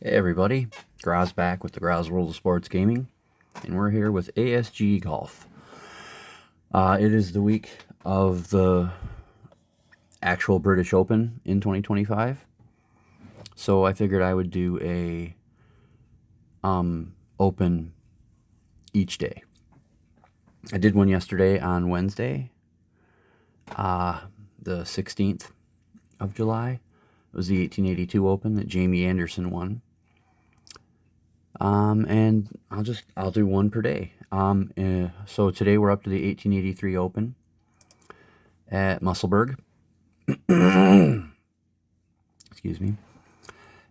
Hey everybody, Graz back with the Graz World of Sports Gaming, and we're here with ASG Golf. It is the week of the actual British Open in 2025, so I figured I would do a Open each day. I did one yesterday on Wednesday, the 16th of July. It was the 1882 Open that Jamie Anderson won. And I'll do one per day. So today we're up to the 1883 Open at Musselburgh. Excuse me.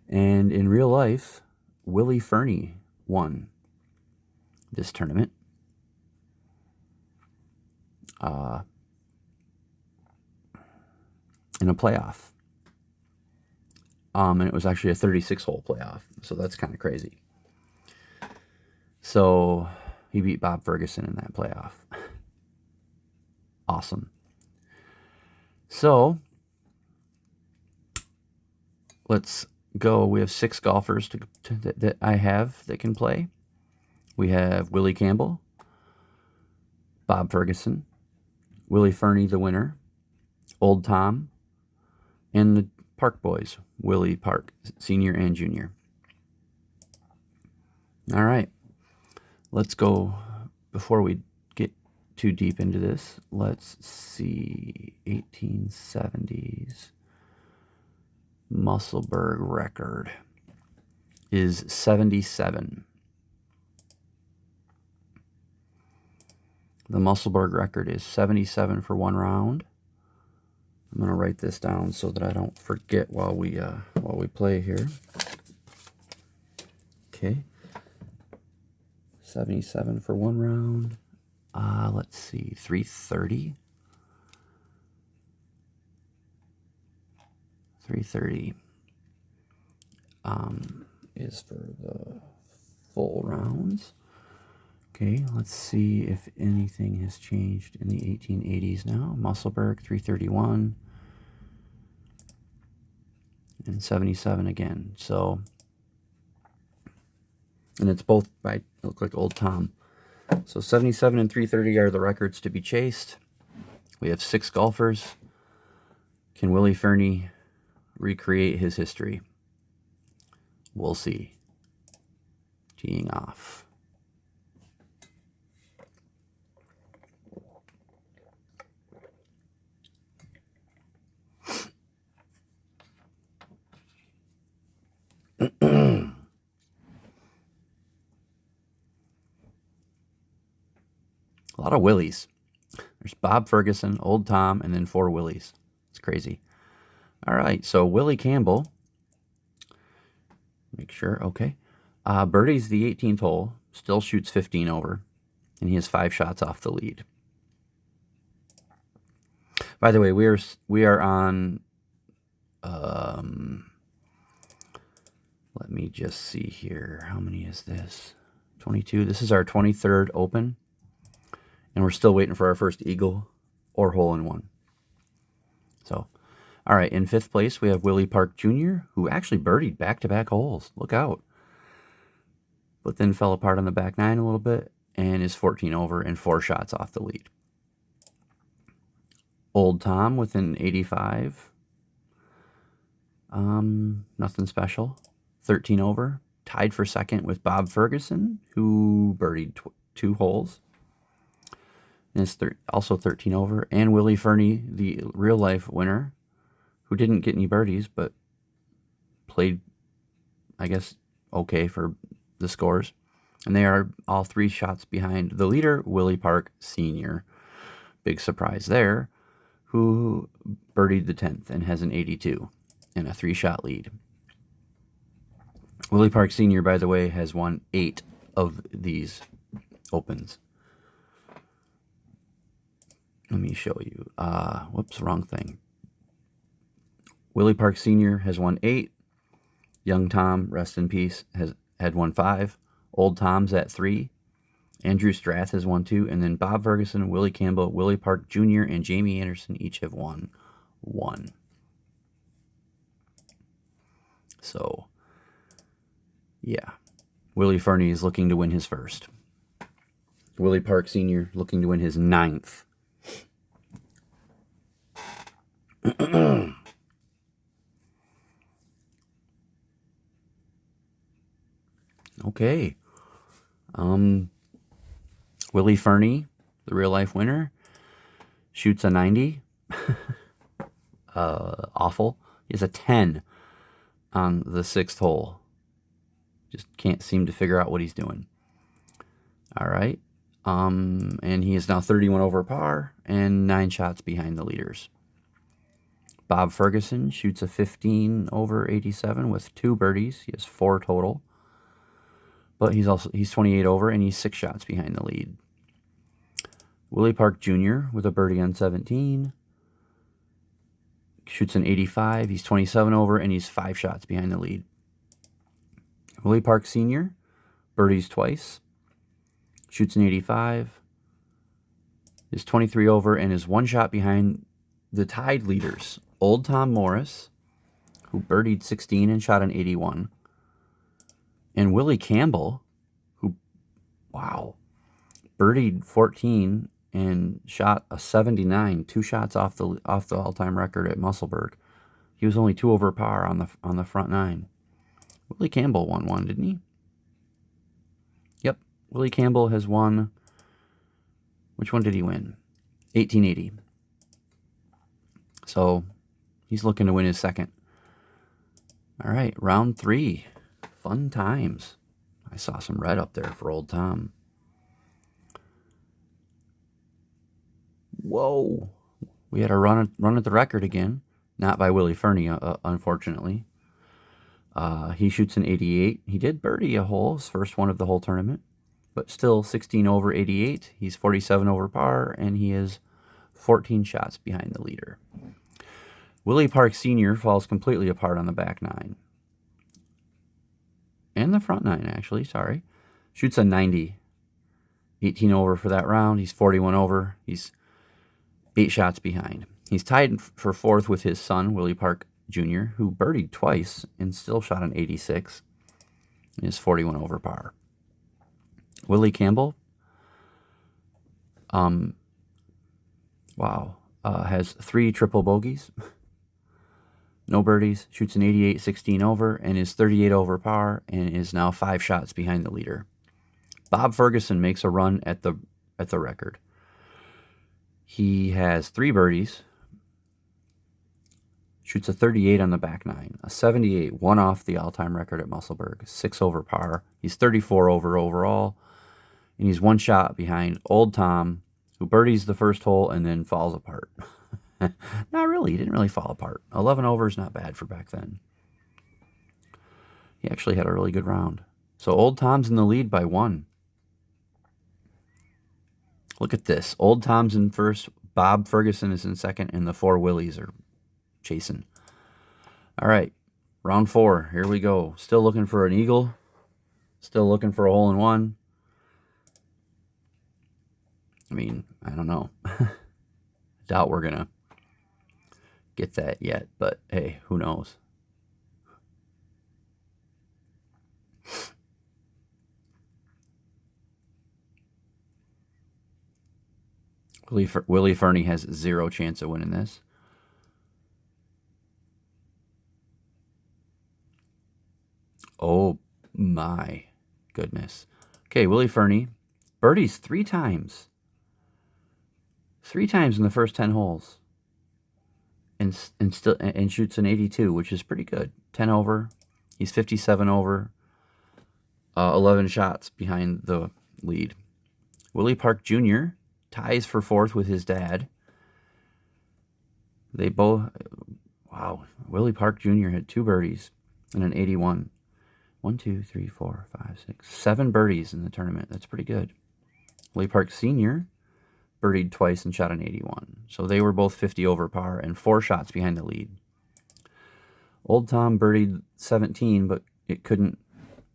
And in real life, Willie Fernie won this tournament. In a playoff. And it was actually a 36-hole playoff, so that's kind of crazy. So he beat Bob Ferguson in that playoff. Awesome. So let's go. We have 6 golfers that I have that can play. We have Willie Campbell, Bob Ferguson, Willie Fernie, the winner, Old Tom, and the Park boys, Willie Park, senior and junior. All right. Let's go. Before we get too deep into this, let's see. 1870s Musselburgh record is 77. The Musselburgh record is 77 for one round. I'm going to write this down so that I don't forget while we play here. Okay. 77 for one round. Let's see, 330. 330 is for the full rounds. Okay, let's see if anything has changed in the 1880s now. Musselburgh, 331. And 77 again. So, and it's both by, look like Old Tom. So 77 and 330 are the records to be chased. We have 6 golfers. Can Willie Fernie recreate his history? We'll see. Teeing off. A lot of Willies. There's Bob Ferguson, Old Tom, and then 4 Willies. It's crazy. All right, so Willie Campbell. Make sure, okay. Birdie's the 18th hole, still shoots 15 over, and he has 5 shots off the lead. By the way, we are on. Let me just see here. How many is this? 22. This is our 23rd Open, and we're still waiting for our first eagle or hole-in-one. So, all right, in 5th place, we have Willie Park Jr., who actually birdied back-to-back holes. Look out. But then fell apart on the back 9 a little bit and is 14 over and 4 shots off the lead. Old Tom with an 85. Nothing special. 13 over. Tied for second with Bob Ferguson, who birdied 2 holes. And is also 13 over. And Willie Fernie, the real-life winner, who didn't get any birdies, but played, I guess, okay for the scores. And they are all 3 shots behind the leader, Willie Park Sr. Big surprise there, who birdied the 10th and has an 82 and a 3-shot lead. Willie Park Sr., by the way, has won 8 of these Opens. Let me show you. Whoops, wrong thing. Willie Park Sr. has won 8. Young Tom, rest in peace, had won 5. Old Tom's at 3. Andrew Strath has won 2. And then Bob Ferguson, Willie Campbell, Willie Park Jr., and Jamie Anderson each have won 1. So Yeah. Willie Fernie is looking to win his first. Willie Park Sr. looking to win his 9th. Okay. Willie Fernie, the real life winner, shoots a 90. Awful. He has a 10 on the 6th hole. Just can't seem to figure out what he's doing. All right. And he is now 31 over par and 9 shots behind the leaders. Bob Ferguson shoots a 15 over 87 with 2 birdies. He has 4 total. But he's 28 over and he's 6 shots behind the lead. Willie Park Jr. with a birdie on 17. Shoots an 85. He's 27 over and he's 5 shots behind the lead. Willie Park Sr. birdies twice. Shoots an 85. Is 23 over and is 1 shot behind the tied leaders. Old Tom Morris, who birdied 16 and shot an 81. And Willie Campbell, who, wow, birdied 14 and shot a 79, 2 shots off the all-time record at Musselburgh. He was only 2 over par on the front 9. Willie Campbell won one, didn't he? Yep, Willie Campbell has won. Which one did he win? 1880. So he's looking to win his 2nd. All right, round 3. Fun times. I saw some red up there for Old Tom. Whoa. We had a run at the record again. Not by Willie Fernie, unfortunately. He shoots an 88. He did birdie a hole, his first one of the whole tournament. But still 16 over 88. He's 47 over par, and he is 14 shots behind the leader. Willie Park Sr. falls completely apart on the back 9. And the front 9, actually, sorry. Shoots a 90. 18 over for that round. He's 41 over. He's 8 shots behind. He's tied for 4th with his son, Willie Park Jr., who birdied twice and still shot an 86. He is 41 over par. Willie Campbell, has 3 triple bogeys. No birdies, shoots an 88, 16 over, and is 38 over par, and is now 5 shots behind the leader. Bob Ferguson makes a run at the record. He has 3 birdies, shoots a 38 on the back 9, a 78, 1 off the all-time record at Musselburgh, 6 over par. He's 34 over overall, and he's 1 shot behind Old Tom, who birdies the first hole and then falls apart. Not really. He didn't really fall apart. 11 over is not bad for back then. He actually had a really good round. So Old Tom's in the lead by 1. Look at this. Old Tom's in first. Bob Ferguson is in second, and the 4 Willies are chasing. All right. Round 4. Here we go. Still looking for an eagle. Still looking for a hole-in-one. I mean, I don't know. Doubt we're going to get that yet, but hey, who knows? Willie Fernie has 0 chance of winning this. Oh my goodness. Okay, Willie Fernie birdies 3 times. 3 times in the first 10 holes. And shoots an 82, which is pretty good. 10 over. He's 57 over. 11 shots behind the lead. Willie Park Jr. ties for 4th with his dad. They both, wow. Willie Park Jr. had 2 birdies and an 81. 1, 2, 3, 4, 5, 6, 7 birdies in the tournament. That's pretty good. Willie Park Sr. birdied twice and shot an 81. So they were both 50 over par and 4 shots behind the lead. Old Tom birdied 17, but it couldn't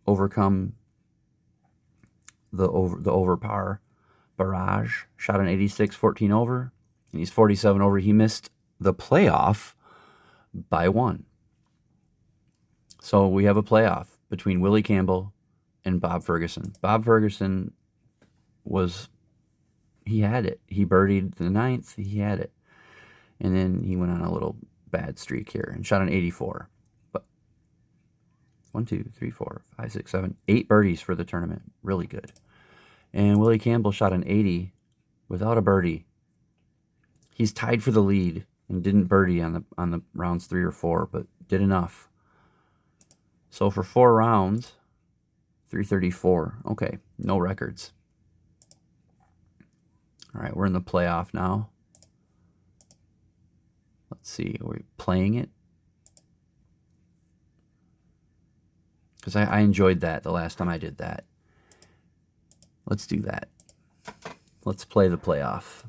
overcome the over par barrage. Shot an 86, 14 over, and he's 47 over. He missed the playoff by 1. So we have a playoff. between Willie Campbell and Bob Ferguson. Bob Ferguson he had it. He birdied the ninth. He had it. And then he went on a little bad streak here and shot an 84. But 1, 2, 3, 4, 5, 6, 7, 8 birdies for the tournament. Really good. And Willie Campbell shot an 80 without a birdie. He's tied for the lead and didn't birdie on the rounds 3 or 4, but did enough. So for 4 rounds, 334. Okay, no records. All right, we're in the playoff now. Let's see, are we playing it? Because I enjoyed that the last time I did that. Let's do that. Let's play the playoff.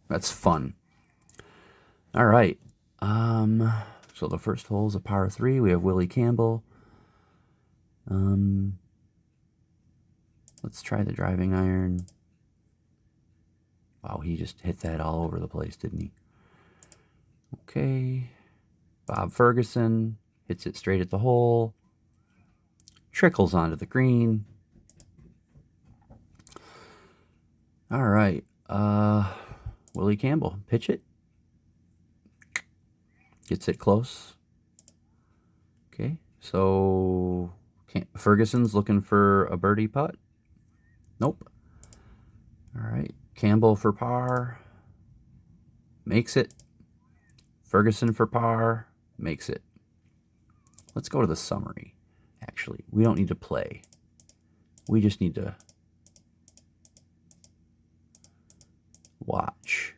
That's fun. All right. So the first hole is a par 3. We have Willie Campbell. Let's try the driving iron. Wow, he just hit that all over the place, didn't he? Okay. Bob Ferguson hits it straight at the hole. Trickles onto the green. All right. Willie Campbell, pitch it. Gets it close. Okay, so Ferguson's looking for a birdie putt. Nope. All right, Campbell for par. Makes it. Ferguson for par. Makes it. Let's go to the summary. Actually, we don't need to play. We just need to watch.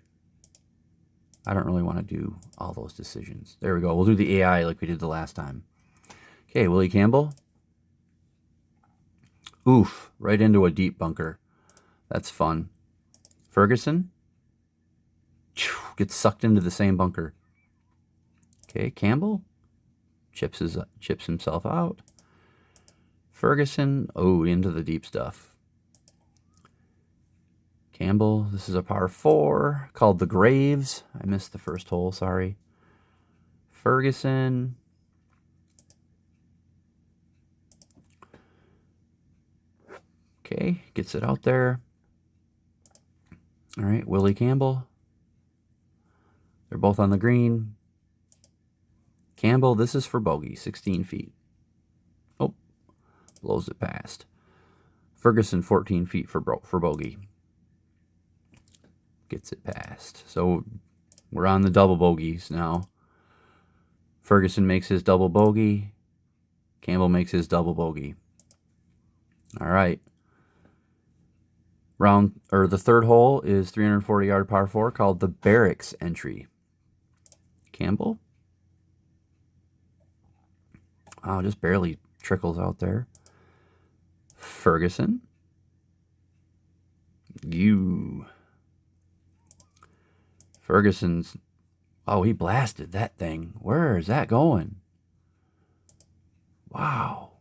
I don't really want to do all those decisions. There we go. We'll do the AI like we did the last time. Okay, Willie Campbell. Oof, right into a deep bunker. That's fun. Ferguson. Gets sucked into the same bunker. Okay, Campbell. Chips himself out. Ferguson. Oh, into the deep stuff. Campbell, this is a par 4 called the Graves. I missed the first hole, sorry. Ferguson. Okay, gets it out there. All right, Willie Campbell. They're both on the green. Campbell, this is for bogey, 16 feet. Oh, blows it past. Ferguson, 14 feet for bogey. Gets it past. So we're on the double bogeys now. Ferguson makes his double bogey. Campbell makes his double bogey. All right. The third hole is 340-yard par 4 called the Barracks entry. Campbell. Oh, just barely trickles out there. Ferguson. Ferguson's, oh, he blasted that thing. Where is that going? Wow.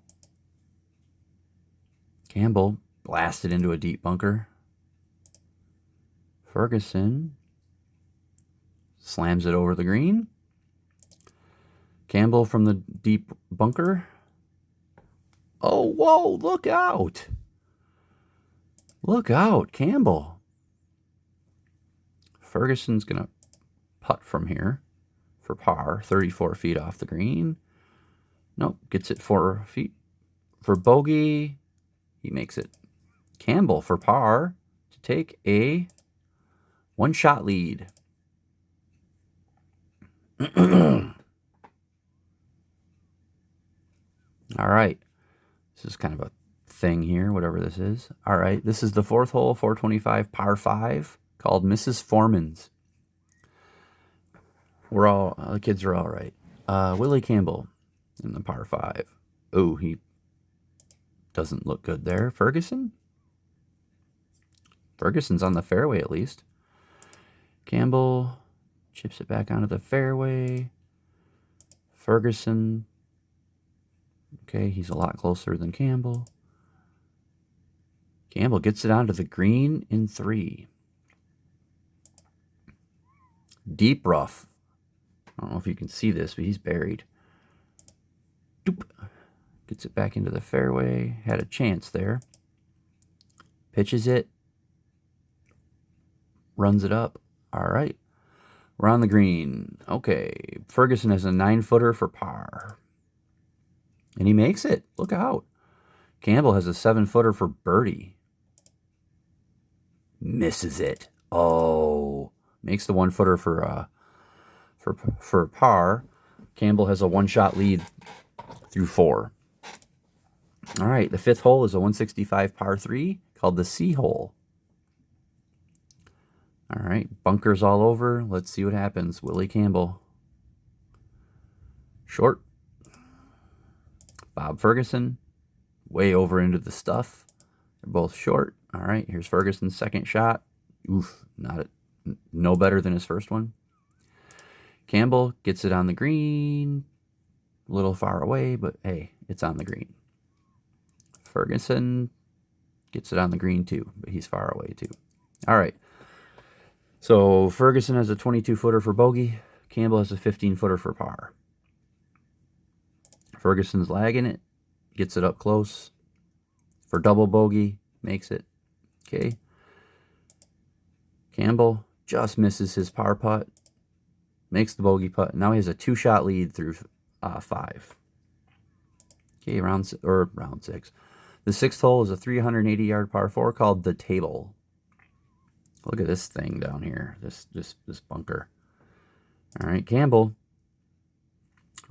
Campbell blasted into a deep bunker. Ferguson slams it over the green. Campbell from the deep bunker. Oh, whoa, look out. Look out, Campbell. Ferguson's going to putt from here for par, 34 feet off the green. Nope, gets it 4 feet. For bogey, he makes it. Campbell for par to take a one-shot lead. All right. This is kind of a thing here, whatever this is. All right, this is the fourth hole, 425 par 5. Called Mrs. Foreman's. The kids are all right. Willie Campbell in the par 5. Oh, he doesn't look good there. Ferguson's on the fairway at least. Campbell chips it back onto the fairway. Ferguson. Okay, he's a lot closer than Campbell. Campbell gets it onto the green in 3. Deep rough. I don't know if you can see this, but he's buried. Doop. Gets it back into the fairway. Had a chance there. Pitches it. Runs it up. All right. We're on the green. Okay. Ferguson has a 9-footer for par. And he makes it. Look out. Campbell has a 7-footer for birdie. Misses it. Oh. Makes the 1-footer for par. Campbell has a 1-shot lead through 4. All right. The 5th hole is a 165 par 3 called the C hole. All right, bunkers all over. Let's see what happens. Willie Campbell. Short. Bob Ferguson. Way over into the stuff. They're both short. All right, here's Ferguson's second shot. Oof, no better than his first one. Campbell gets it on the green. A little far away, but hey, it's on the green. Ferguson gets it on the green too, but he's far away too. All right. So Ferguson has a 22-footer for bogey. Campbell has a 15-footer for par. Ferguson's lagging it. Gets it up close. For double bogey. Makes it. Okay. Campbell just misses his par putt. Makes the bogey putt. Now he has a 2-shot lead through 5. Okay, round 6. The 6th hole is a 380-yard par 4 called the Table. Look at this thing down here, this bunker. All right, Campbell,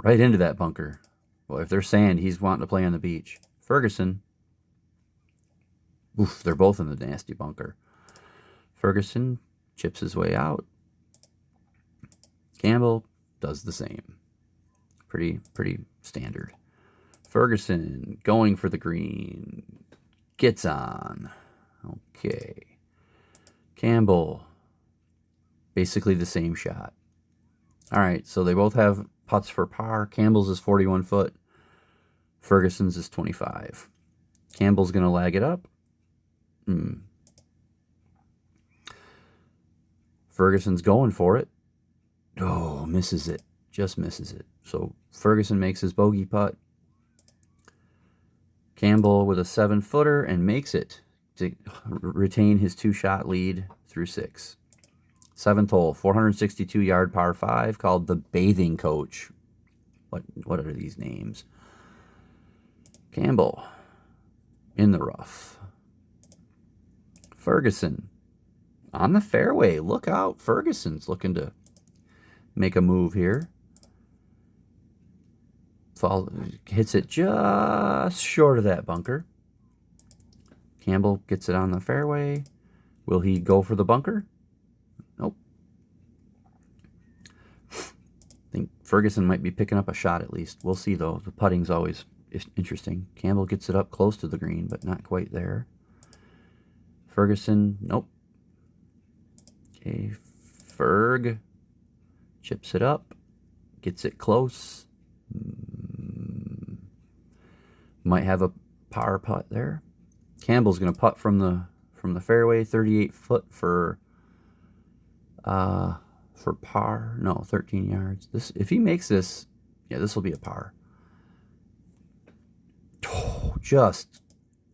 right into that bunker. Well, if there's sand, he's wanting to play on the beach. Ferguson, oof, they're both in the nasty bunker. Ferguson chips his way out. Campbell does the same. Pretty standard. Ferguson going for the green. Gets on. Okay. Campbell, basically the same shot. All right, so they both have putts for par. Campbell's is 41 foot. Ferguson's is 25. Campbell's going to lag it up. Ferguson's going for it. Oh, misses it. Just misses it. So Ferguson makes his bogey putt. Campbell with a 7-footer and makes it to retain his 2-shot lead through 6. 7th hole, 462-yard par 5 called the Bathing Coach. What are these names? Campbell in the rough. Ferguson on the fairway. Look out. Ferguson's looking to make a move here. Hits it just short of that bunker. Campbell gets it on the fairway. Will he go for the bunker? Nope. I think Ferguson might be picking up a shot at least. We'll see, though. The putting's always interesting. Campbell gets it up close to the green, but not quite there. Ferguson, nope. Okay, Ferg chips it up. Gets it close. Might have a par putt there. Campbell's going to putt from the fairway, 38 foot for par. No, 13 yards. If he makes this, yeah, this will be a par. Oh, just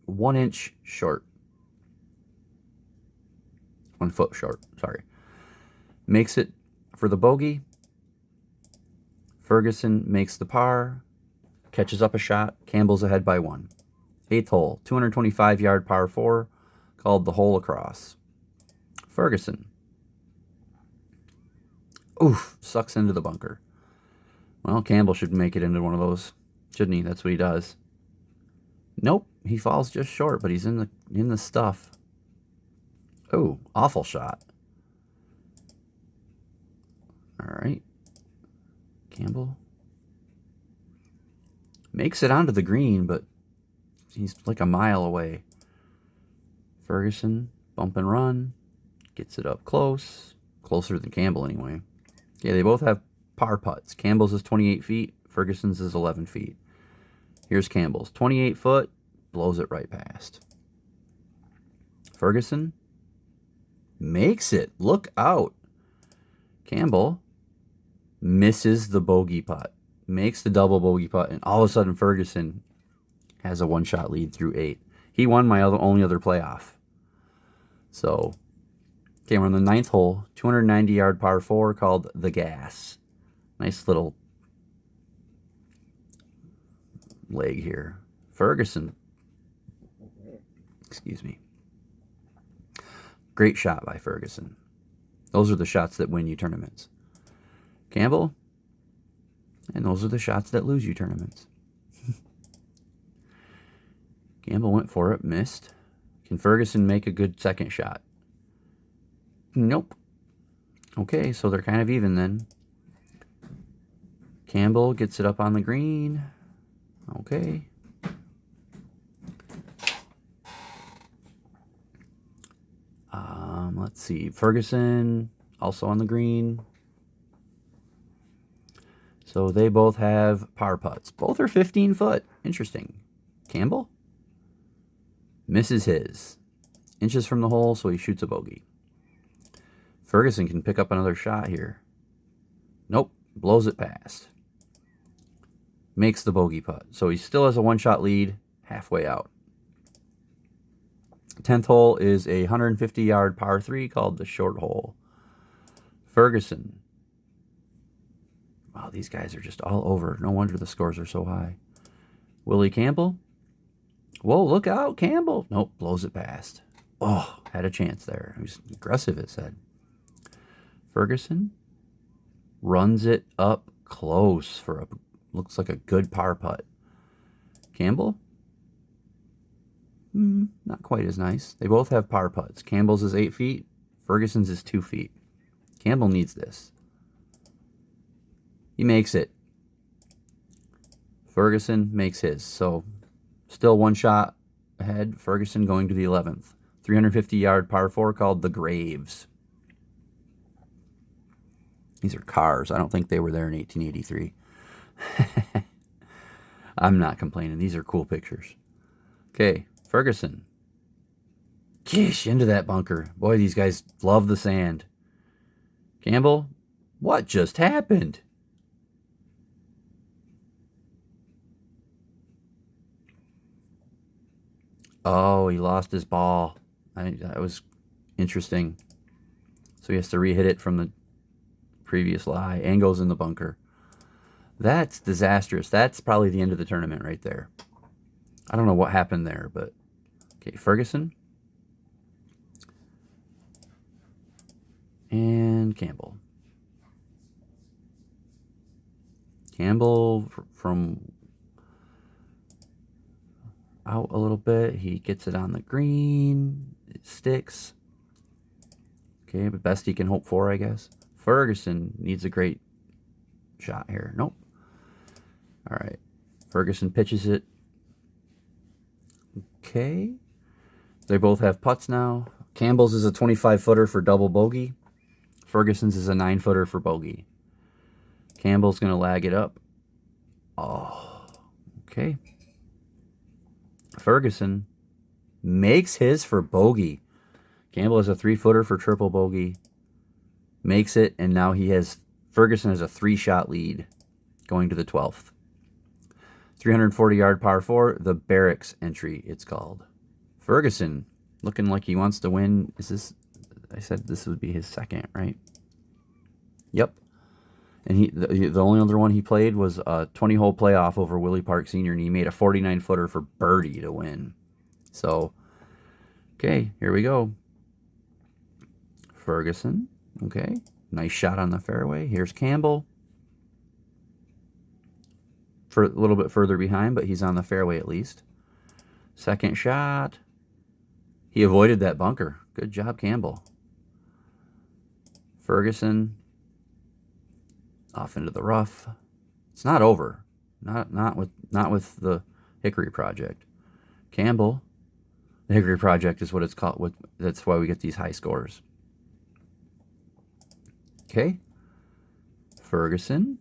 1 inch short. 1 foot short, sorry. Makes it for the bogey. Ferguson makes the par. Catches up a shot. Campbell's ahead by 1. 8th hole, 225-yard par 4, called the hole across. Ferguson. Oof, sucks into the bunker. Well, Campbell should make it into one of those, shouldn't he? That's what he does. Nope, he falls just short, but he's in the stuff. Oh, awful shot. All right. Campbell makes it onto the green, but he's like a mile away. Ferguson, bump and run. Gets it up close. Closer than Campbell anyway. Yeah, they both have par putts. Campbell's is 28 feet. Ferguson's is 11 feet. Here's Campbell's. 28 foot. Blows it right past. Ferguson makes it. Look out. Campbell misses the bogey putt. Makes the double bogey putt. And all of a sudden, Ferguson has a one-shot lead through 8. He won my only other playoff. So, okay, we're on the 9th hole, 290-yard par 4 called The Gas. Nice little leg here. Ferguson. Excuse me. Great shot by Ferguson. Those are the shots that win you tournaments. Campbell. And those are the shots that lose you tournaments. Campbell went for it, missed. Can Ferguson make a good second shot? Nope. Okay, so they're kind of even then. Campbell gets it up on the green. Okay. Let's see. Ferguson also on the green. So they both have par putts. Both are 15 foot. Interesting. Campbell misses his. Inches from the hole, so he shoots a bogey. Ferguson can pick up another shot here. Nope. Blows it past. Makes the bogey putt. So he still has a one-shot lead halfway out. 10th hole is a 150-yard par 3 called the short hole. Ferguson. Wow, these guys are just all over. No wonder the scores are so high. Willie Campbell. Whoa, look out, Campbell. Nope, blows it past. Oh, had a chance there. He was aggressive, it said. Ferguson runs it up close for a, looks like a good par putt. Campbell? Not quite as nice. They both have par putts. Campbell's is 8 feet. Ferguson's is 2 feet. Campbell needs this. He makes it. Ferguson makes his. So still one shot ahead. Ferguson going to the 11th. 350-yard par 4 called the Graves. These are cars. I don't think they were there in 1883. I'm not complaining. These are cool pictures. Okay, Ferguson. Geesh, into that bunker. Boy, these guys love the sand. Campbell, what just happened? Oh, he lost his ball. That was interesting. So he has to re-hit it from the previous lie and goes in the bunker. That's disastrous. That's probably the end of the tournament right there. I don't know what happened there, but okay, Ferguson and Campbell. Campbell from out a little bit. He gets it on the green. It sticks. Okay, but best he can hope for, I guess. Ferguson needs a great shot here. Nope. All right. Ferguson pitches it. Okay. They both have putts now. Campbell's is a 25-footer for double bogey. Ferguson's is a 9-footer for bogey. Campbell's going to lag it up. Oh, okay. Ferguson makes his for bogey. Campbell has a 3-footer for triple bogey. Makes it, and now Ferguson has a 3-shot lead going to the 12th. 340-yard par 4, the Barracks entry, it's called. Ferguson, looking like he wants to win. I said this would be his second, right? Yep. And the only other one he played was a 20-hole playoff over Willie Park Sr., and he made a 49-footer for birdie to win. So, okay, here we go. Ferguson, okay. Nice shot on the fairway. Here's Campbell. For a little bit further behind, but he's on the fairway at least. Second shot. He avoided that bunker. Good job, Campbell. Ferguson off into the rough. It's not over. Not with the Hickory Project. Campbell. The Hickory Project is what it's called. That's why we get these high scores. Okay. Ferguson.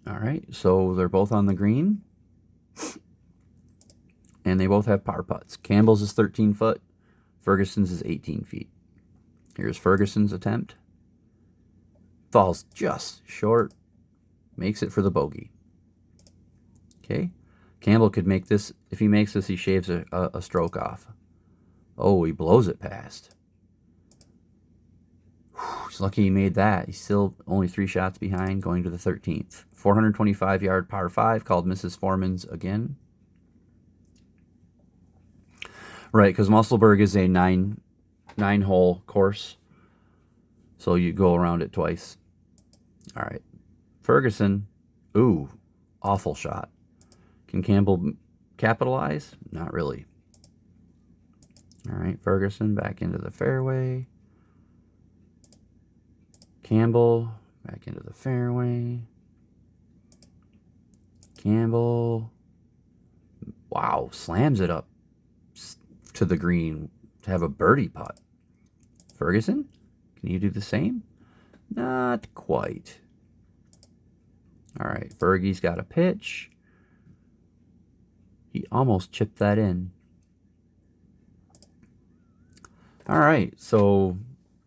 All right, so they're both on the green. And they both have par putts. Campbell's is 13 foot. Ferguson's is 18 feet. Here's Ferguson's attempt. Falls just short. Makes it for the bogey. Okay. Campbell could make this. If he makes this, he shaves a stroke off. Oh, he blows it past. Whew, he's lucky he made that. He's still only 3 shots behind, going to the 13th. 425-yard par 5, called Mrs. Foreman's again. Right, because Musselburgh is a nine-hole course, so you go around it twice. All right, Ferguson. Ooh, awful shot. Can Campbell capitalize? Not really. All right, Ferguson back into the fairway. Campbell back into the fairway. Campbell. Wow, slams it up to the green to have a birdie putt. Ferguson, can you do the same? Not quite. All right, Fergie's got a pitch. He almost chipped that in. All right, so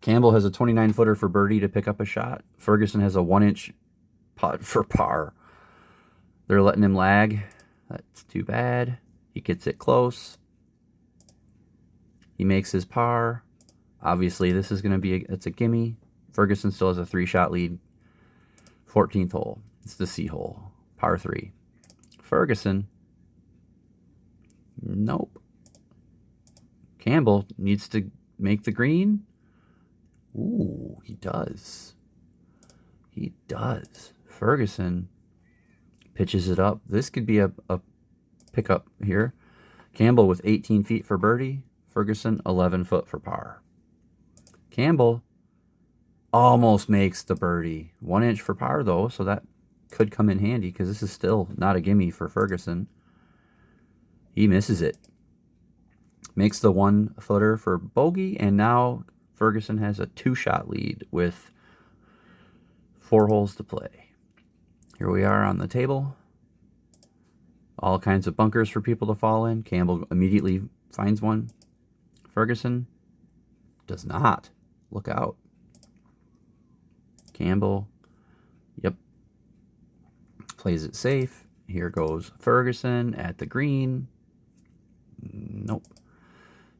Campbell has a 29-footer for birdie to pick up a shot. Ferguson has a 1-inch putt for par. They're letting him lag. That's too bad. He gets it close. He makes his par. Obviously, this is going to be it's a gimme. Ferguson still has a 3-shot lead. 14th hole. It's the C hole. Par 3. Ferguson. Nope. Campbell needs to make the green. Ooh, he does. He does. Ferguson pitches it up. This could be a pickup here. Campbell with 18 feet for birdie. Ferguson 11 foot for par. Campbell almost makes the birdie. 1 inch for par though, so that could come in handy because this is still not a gimme for Ferguson. He misses it. Makes the 1-footer for bogey, and now Ferguson has a 2-shot lead with 4 holes to play. Here we are on the table. All kinds of bunkers for people to fall in. Campbell immediately finds one. Ferguson does not. Look out. Campbell, yep, plays it safe. Here goes Ferguson at the green. Nope.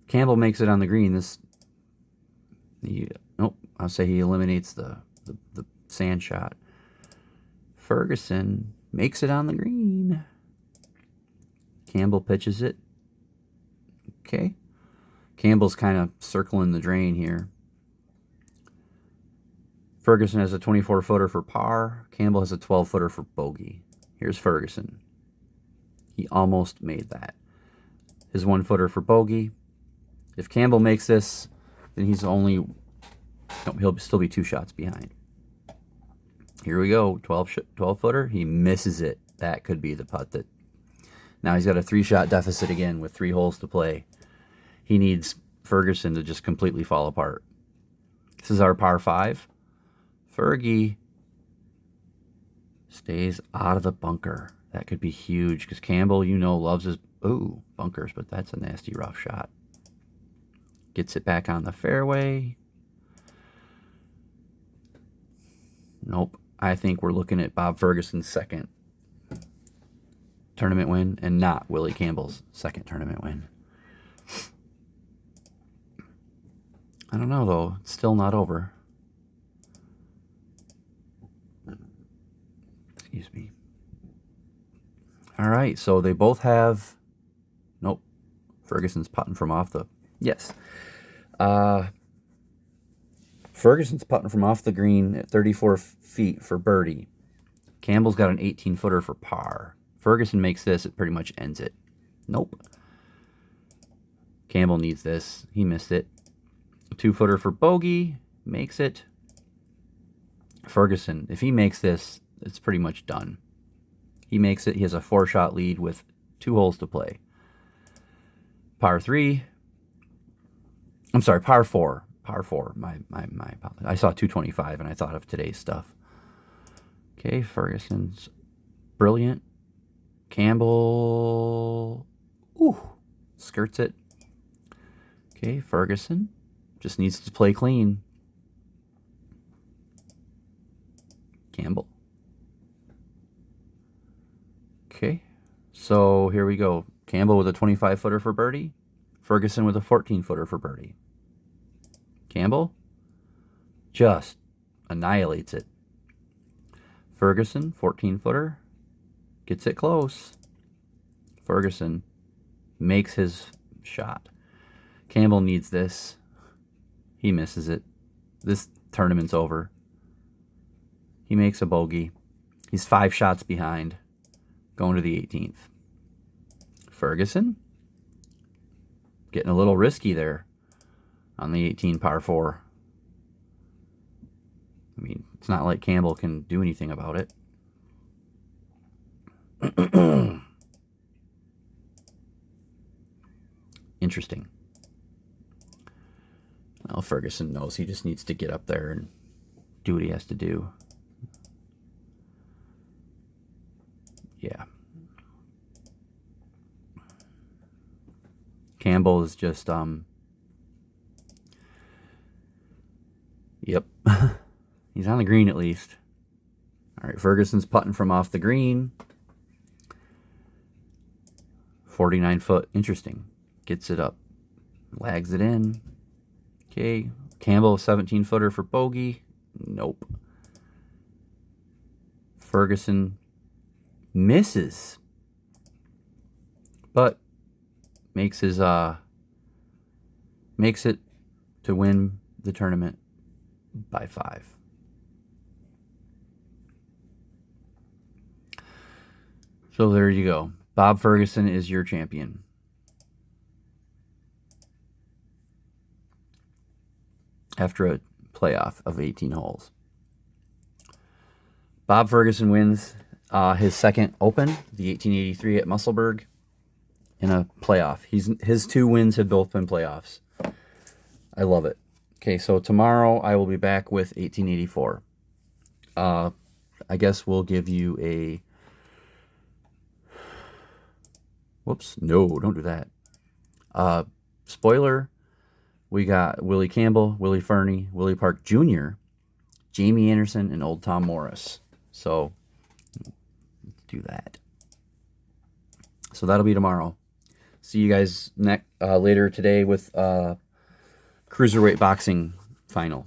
Campbell makes it on the green. Nope. I'll say he eliminates the sand shot. Ferguson makes it on the green. Campbell pitches it. Okay. Campbell's kind of circling the drain here. Ferguson has a 24-footer for par. Campbell has a 12-footer for bogey. Here's Ferguson. He almost made that. His 1-footer for bogey. If Campbell makes this, then he'll still be 2 shots behind. Here we go. 12-footer. He misses it. That could be the putt that. Now he's got a 3-shot deficit again with 3 holes to play. He needs Ferguson to just completely fall apart. This is our par 5. Fergie stays out of the bunker. That could be huge because Campbell, loves his bunkers, but that's a nasty rough shot. Gets it back on the fairway. Nope. I think we're looking at Bob Ferguson's second tournament win and not Willie Campbell's second tournament win. I don't know, though. It's still not over. Excuse me. All right, so they both have. Nope. Ferguson's putting from off the. Yes. Ferguson's putting from off the green at 34 feet for birdie. Campbell's got an 18-footer for par. Ferguson makes this, it pretty much ends it. Nope. Campbell needs this. He missed it. 2-footer for bogey. Makes it. Ferguson, if he makes this, it's pretty much done. He makes it. He has a 4-shot lead with 2 holes to play. Par 3. I'm sorry, par 4. Par 4. My apologies. I saw 225 and I thought of today's stuff. Okay, Ferguson's brilliant. Campbell, skirts it. Okay, Ferguson just needs to play clean. Campbell. Okay, So here we go. Campbell with a 25-footer for birdie. Ferguson with a 14-footer for birdie. Campbell just annihilates it. Ferguson, 14-footer, gets it close. Ferguson makes his shot. Campbell needs this. He misses it. This tournament's over. He makes a bogey. He's 5 shots behind, going to the 18th. Ferguson getting a little risky there on the 18 par 4. I mean, it's not like Campbell can do anything about it. Interesting. Well, Ferguson knows he just needs to get up there and do what he has to do. Yeah. Campbell is just, yep. He's on the green at least. All right, Ferguson's putting from off the green. 49 foot. Interesting. Gets it up. Lags it in. Okay. Campbell, 17-footer for bogey. Nope. Ferguson misses. But makes his makes it to win the tournament by 5. So there you go. Bob Ferguson is your champion. After a playoff of 18 holes. Bob Ferguson wins his second Open, the 1883 at Musselburgh, in a playoff. His 2 wins have both been playoffs. I love it. Okay, so tomorrow I will be back with 1884. I guess we'll give you a... Whoops. No, don't do that. Spoiler, we got Willie Campbell, Willie Fernie, Willie Park Jr., Jamie Anderson, and Old Tom Morris. So, let's do that. So that'll be tomorrow. See you guys later today with Cruiserweight Boxing Final.